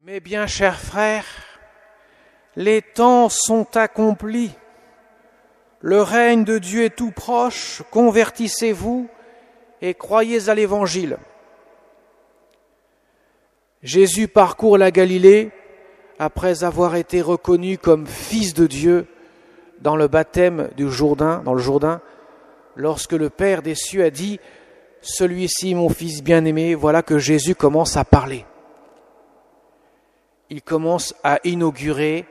Mes bien chers frères, les temps sont accomplis. Le règne de Dieu est tout proche. Convertissez-vous et croyez à l'Évangile. Jésus parcourt la Galilée après avoir été reconnu comme fils de Dieu dans le baptême du Jourdain, dans le Jourdain, lorsque le Père des cieux a dit « Celui-ci, mon fils bien-aimé », voilà que Jésus commence à parler. Il commence à inaugurer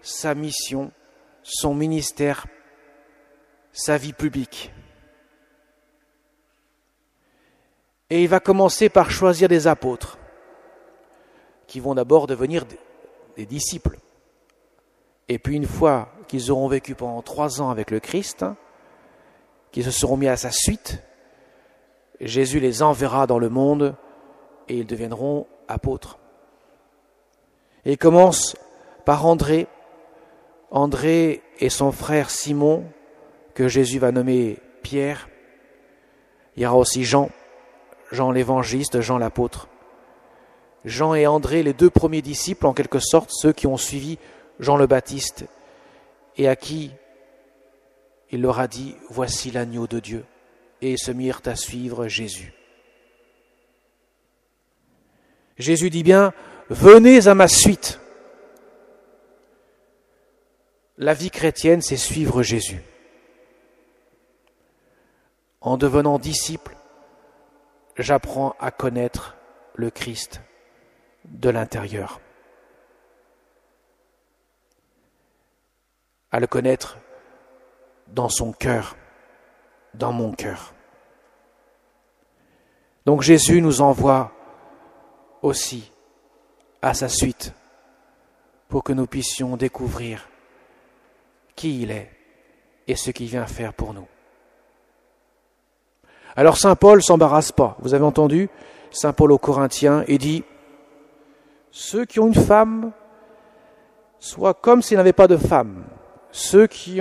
sa mission, son ministère, sa vie publique. Et il va commencer par choisir des apôtres, qui vont d'abord devenir des disciples. Et puis une fois qu'ils auront vécu pendant 3 ans avec le Christ, qu'ils se seront mis à sa suite, Jésus les enverra dans le monde et ils deviendront apôtres. Et il commence par André et son frère Simon, que Jésus va nommer Pierre. Il y aura aussi Jean l'évangéliste, Jean l'apôtre. Jean et André, les 2 premiers disciples, en quelque sorte, ceux qui ont suivi Jean le Baptiste, et à qui il leur a dit « Voici l'agneau de Dieu », et ils se mirent à suivre Jésus. Jésus dit bien « Venez à ma suite ». La vie chrétienne, c'est suivre Jésus. En devenant disciple, j'apprends à connaître le Christ de l'intérieur. À le connaître dans son cœur, dans mon cœur. Donc Jésus nous envoie aussi à sa suite pour que nous puissions découvrir qui il est et ce qu'il vient faire pour nous. Alors Saint Paul ne s'embarrasse pas. Vous avez entendu Saint Paul aux Corinthiens et dit « Ceux qui ont une femme, soient comme s'ils n'avaient pas de femme. Ceux qui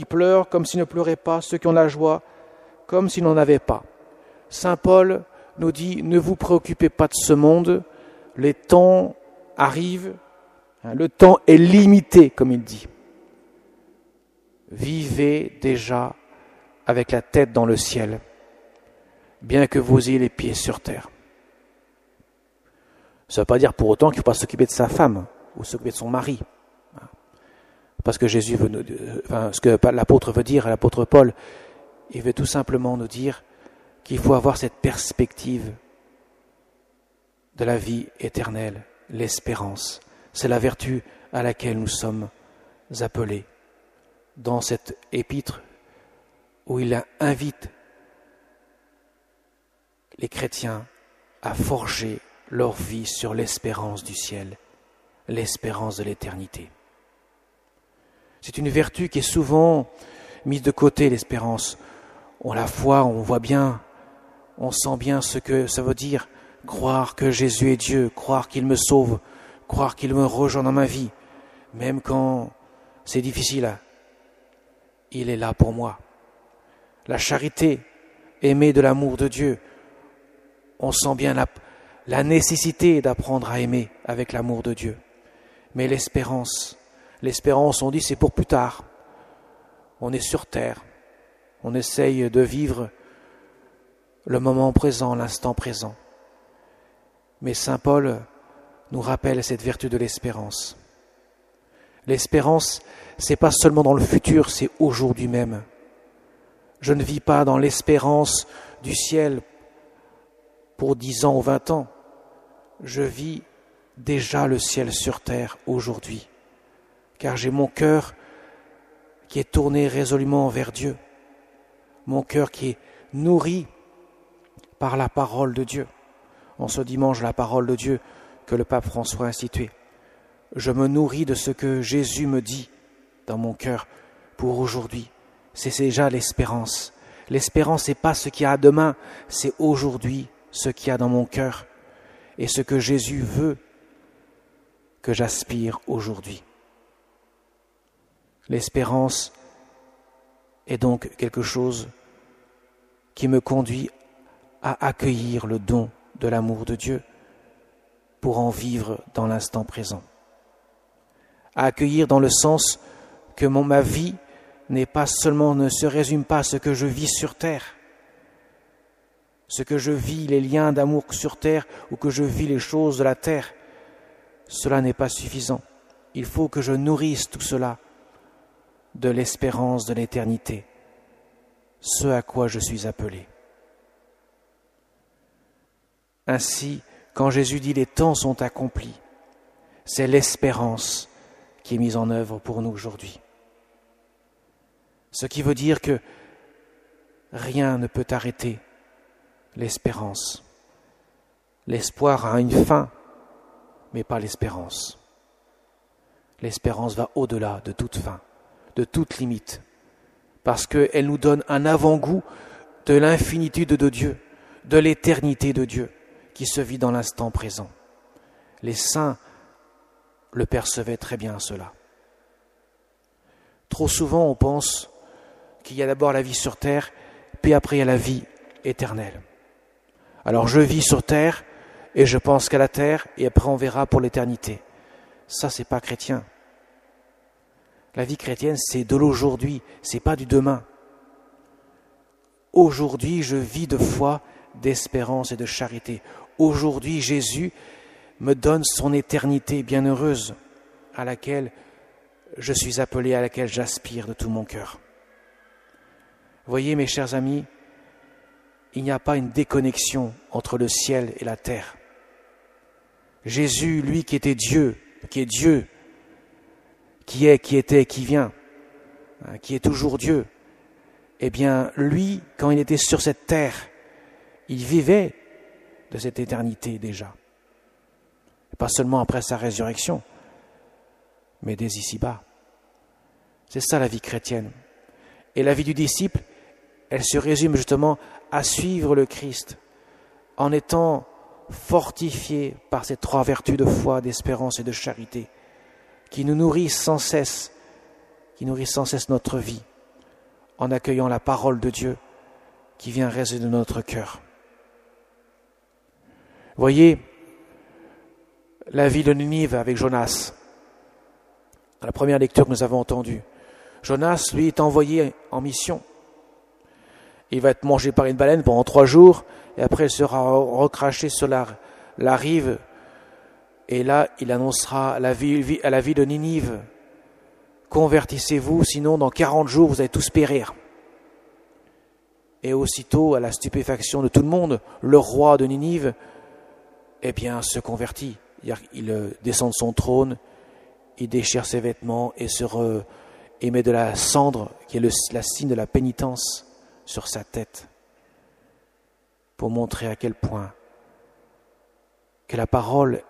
pleurent comme s'ils ne pleuraient pas. Ceux qui ont la joie comme s'ils n'en avaient pas. » Saint Paul nous dit « Ne vous préoccupez pas de ce monde. Les temps arrivent. Le temps est limité, comme il dit. Vivez déjà avec la tête dans le ciel, bien que vous ayez les pieds sur terre. » Ça ne veut pas dire pour autant qu'il ne faut pas s'occuper de sa femme ou s'occuper de son mari. Parce que Jésus veut ce que l'apôtre veut dire, l'apôtre Paul, il veut tout simplement nous dire qu'il faut avoir cette perspective de la vie éternelle, l'espérance. C'est la vertu à laquelle nous sommes appelés dans cette épître où il invite les chrétiens à forger leur vie sur l'espérance du ciel, l'espérance de l'éternité. C'est une vertu qui est souvent mise de côté, l'espérance. On la voit, on voit bien, on sent bien ce que ça veut dire, croire que Jésus est Dieu, croire qu'il me sauve, croire qu'il me rejoint dans ma vie, même quand c'est difficile. Il est là pour moi. La charité, aimer de l'amour de Dieu, on sent bien la nécessité d'apprendre à aimer avec l'amour de Dieu. Mais l'espérance, on dit c'est pour plus tard. On est sur terre, on essaye de vivre le moment présent, l'instant présent. Mais Saint Paul nous rappelle cette vertu de l'espérance. L'espérance, c'est pas seulement dans le futur, c'est aujourd'hui même. Je ne vis pas dans l'espérance du ciel pour 10 ans ou 20 ans. Je vis déjà le ciel sur terre aujourd'hui, car j'ai mon cœur qui est tourné résolument vers Dieu, mon cœur qui est nourri par la parole de Dieu. En ce dimanche, la parole de Dieu que le pape François a instituée. Je me nourris de ce que Jésus me dit dans mon cœur pour aujourd'hui. C'est déjà l'espérance. L'espérance, c'est pas ce qu'il y a demain, c'est aujourd'hui ce qu'il y a dans mon cœur et ce que Jésus veut que j'aspire aujourd'hui. L'espérance est donc quelque chose qui me conduit à accueillir le don de l'amour de Dieu, pour en vivre dans l'instant présent. À accueillir dans le sens que ma vie ne se résume pas à ce que je vis sur terre, ce que je vis, les liens d'amour sur terre, ou que je vis les choses de la terre. Cela n'est pas suffisant. Il faut que je nourrisse tout cela de l'espérance de l'éternité, ce à quoi je suis appelé. Ainsi, quand Jésus dit « les temps sont accomplis », c'est l'espérance qui est mise en œuvre pour nous aujourd'hui. Ce qui veut dire que rien ne peut arrêter l'espérance. L'espoir a une fin, mais pas l'espérance. L'espérance va au-delà de toute fin, de toute limite, parce qu'elle nous donne un avant-goût de l'infinitude de Dieu, de l'éternité de Dieu, qui se vit dans l'instant présent. Les saints le percevaient très bien, cela. Trop souvent, on pense qu'il y a d'abord la vie sur terre, puis après il y a la vie éternelle. Alors je vis sur terre, et je pense qu'à la terre, et après on verra pour l'éternité. Ça, c'est pas chrétien. La vie chrétienne, c'est de l'aujourd'hui, c'est pas du demain. Aujourd'hui, je vis de foi, d'espérance et de charité. Aujourd'hui, Jésus me donne son éternité bienheureuse, à laquelle je suis appelé, à laquelle j'aspire de tout mon cœur. Voyez, mes chers amis, il n'y a pas une déconnexion entre le ciel et la terre. Jésus, lui qui était Dieu, qui est Dieu, qui est, qui était, qui vient, qui est toujours Dieu, eh bien, lui, quand il était sur cette terre, il vivait de cette éternité déjà. Pas seulement après sa résurrection, mais dès ici-bas. C'est ça la vie chrétienne. Et la vie du disciple, elle se résume justement à suivre le Christ, en étant fortifié par ces trois vertus de foi, d'espérance et de charité, qui nous nourrissent sans cesse, notre vie, en accueillant la parole de Dieu qui vient résider dans notre cœur. Voyez, la vie de Ninive avec Jonas, la première lecture que nous avons entendue. Jonas, lui, est envoyé en mission. Il va être mangé par une baleine pendant 3 jours, et après il sera recraché sur la rive, et là il annoncera à la vie de Ninive, convertissez-vous, sinon dans 40 jours vous allez tous périr. Et aussitôt, à la stupéfaction de tout le monde, le roi de Ninive, eh bien, se convertit. Il descend de son trône, il déchire ses vêtements et met de la cendre, qui est la signe de la pénitence, sur sa tête, pour montrer à quel point que la parole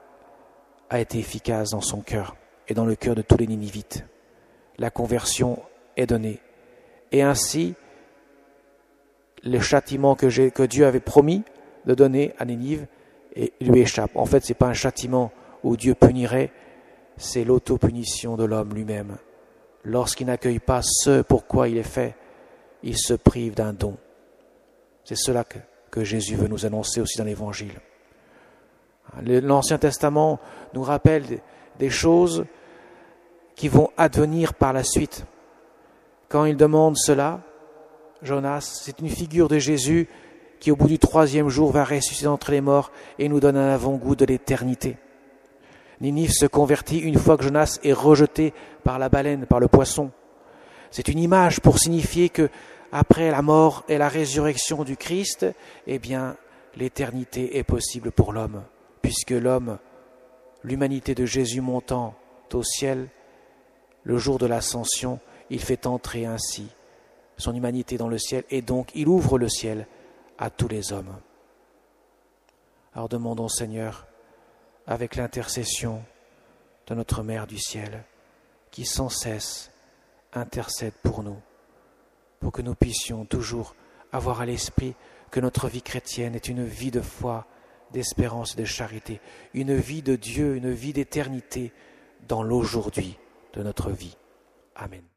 a été efficace dans son cœur et dans le cœur de tous les Ninivites. La conversion est donnée. Et ainsi, le châtiment que Dieu avait promis de donner à Ninive lui échappe. En fait, ce n'est pas un châtiment où Dieu punirait, c'est l'autopunition de l'homme lui-même. Lorsqu'il n'accueille pas ce pourquoi il est fait, il se prive d'un don. C'est cela que Jésus veut nous annoncer aussi dans l'Évangile. L'Ancien Testament nous rappelle des choses qui vont advenir par la suite. Quand il demande cela, Jonas, c'est une figure de Jésus qui au bout du 3e jour va ressusciter d'entre les morts et nous donne un avant-goût de l'éternité. Ninive se convertit une fois que Jonas est rejeté par la baleine, par le poisson. C'est une image pour signifier que après la mort et la résurrection du Christ, eh bien, l'éternité est possible pour l'homme, puisque l'humanité de Jésus montant au ciel, le jour de l'ascension, il fait entrer ainsi son humanité dans le ciel, et donc il ouvre le ciel à tous les hommes. Alors demandons, Seigneur, avec l'intercession de notre Mère du ciel, qui sans cesse intercède pour nous, pour que nous puissions toujours avoir à l'esprit que notre vie chrétienne est une vie de foi, d'espérance et de charité, une vie de Dieu, une vie d'éternité dans l'aujourd'hui de notre vie. Amen.